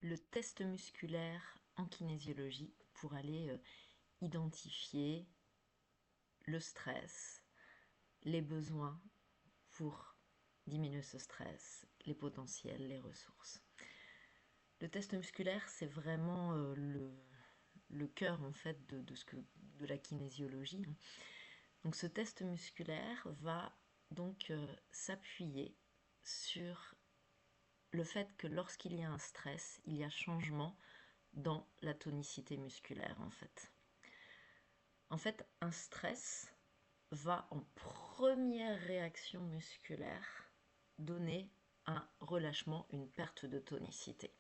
le test musculaire en kinésiologie pour aller identifier le stress, les besoins pour diminuer ce stress, les potentiels, les ressources. Le test musculaire, c'est vraiment le cœur en fait de la kinésiologie. Donc ce test musculaire va donc s'appuyer sur le fait que lorsqu'il y a un stress, il y a changement dans la tonicité musculaire en fait. En fait, un stress va en première réaction musculaire donner un relâchement, une perte de tonicité.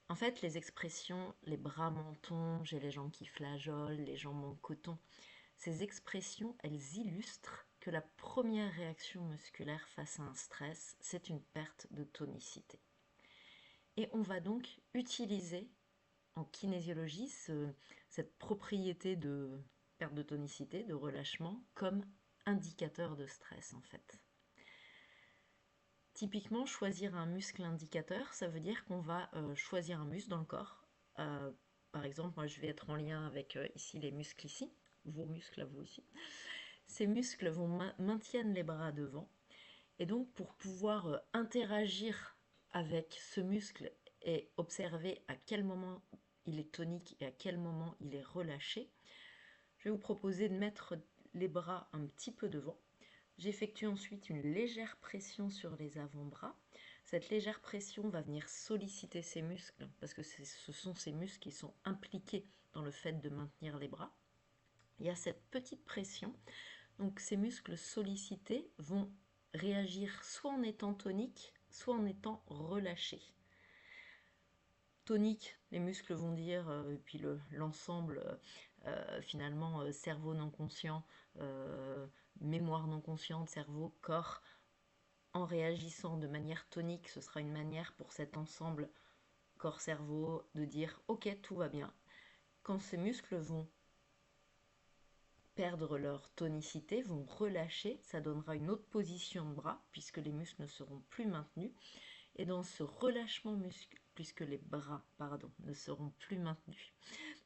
En fait, les expressions les bras mentons, j'ai les jambes qui flageolent, les jambes en coton, ces expressions, elles illustrent que la première réaction musculaire face à un stress, c'est une perte de tonicité. Et on va donc utiliser en kinésiologie cette propriété de perte de tonicité, de relâchement, comme indicateur de stress en fait. Typiquement, choisir un muscle indicateur, ça veut dire qu'on va choisir un muscle dans le corps. Euh, Par exemple, moi je vais être en lien avec ici les muscles ici, vos muscles à vous aussi. Ces muscles maintiennent les bras devant. Et donc pour pouvoir interagir avec ce muscle et observer à quel moment il est tonique et à quel moment il est relâché, je vais vous proposer de mettre les bras un petit peu devant. J'effectue ensuite une légère pression sur les avant-bras. Cette légère pression va venir solliciter ces muscles parce que ce sont ces muscles qui sont impliqués dans le fait de maintenir les bras. Il y a cette petite pression, donc ces muscles sollicités vont réagir soit en étant toniques, soit en étant relâchés. Tonique, les muscles vont dire, et puis l'ensemble, finalement, cerveau non conscient, mémoire non consciente, cerveau, corps, en réagissant de manière tonique, ce sera une manière pour cet ensemble corps-cerveau de dire ok, tout va bien. Quand ces muscles vont perdre leur tonicité, vont relâcher, ça donnera une autre position de bras puisque les muscles ne seront plus maintenus. Et dans ce relâchement musculaire, puisque les bras, pardon, ne seront plus maintenus,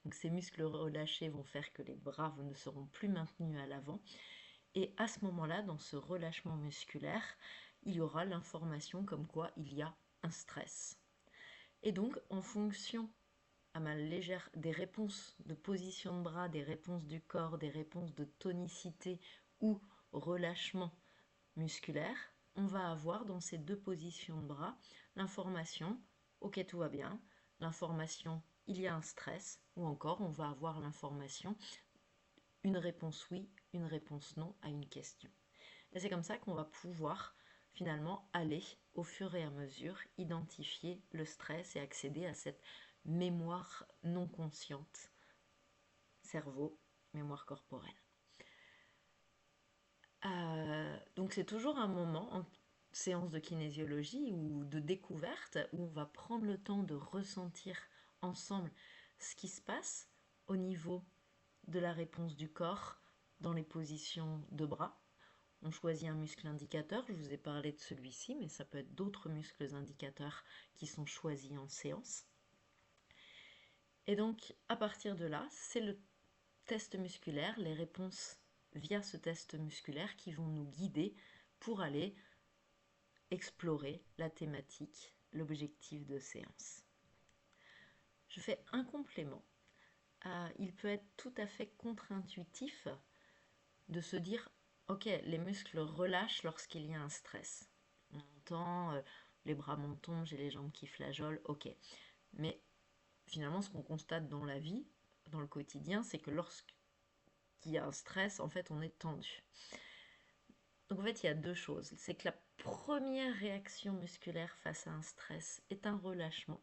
donc ces muscles relâchés vont faire que les bras ne seront plus maintenus à l'avant. Et à ce moment-là, dans ce relâchement musculaire, il y aura l'information comme quoi il y a un stress. Et donc, en fonction à ma légère des réponses de position de bras, des réponses du corps, des réponses de tonicité ou relâchement musculaire, on va avoir dans ces deux positions de bras l'information ok, tout va bien, l'information il y a un stress, ou encore on va avoir l'information une réponse oui, une réponse non à une question. Et c'est comme ça qu'on va pouvoir finalement aller au fur et à mesure identifier le stress et accéder à cette mémoire non consciente, cerveau, mémoire corporelle. Donc c'est toujours un moment en séance de kinésiologie ou de découverte où on va prendre le temps de ressentir ensemble ce qui se passe au niveau de la réponse du corps dans les positions de bras. On choisit un muscle indicateur, je vous ai parlé de celui-ci, mais ça peut être d'autres muscles indicateurs qui sont choisis en séance. Et donc à partir de là, c'est le test musculaire, les réponses via ce test musculaire qui vont nous guider pour aller explorer la thématique, l'objectif de séance. Je fais un complément. Il peut être tout à fait contre-intuitif de se dire ok, les muscles relâchent lorsqu'il y a un stress. On entend les bras mentons, j'ai les jambes qui flageolent, ok. Mais finalement, ce qu'on constate dans la vie, dans le quotidien, c'est que lorsqu'il y a un stress, en fait, on est tendu. Donc en fait, il y a deux choses. C'est que la première réaction musculaire face à un stress est un relâchement,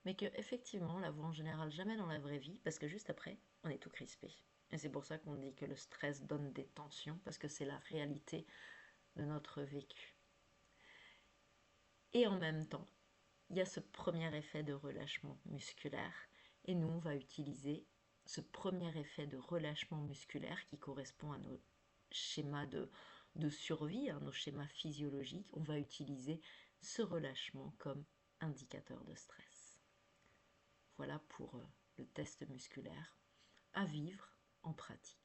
mais que effectivement, on la voit en général jamais dans la vraie vie, parce que juste après, on est tout crispé. Et c'est pour ça qu'on dit que le stress donne des tensions, parce que c'est la réalité de notre vécu. Et en même temps, il y a ce premier effet de relâchement musculaire, et nous, on va utiliser ce premier effet de relâchement musculaire qui correspond à nos schémas de survie, à nos schémas physiologiques. On va utiliser ce relâchement comme indicateur de stress. Voilà pour le test musculaire à vivre en pratique.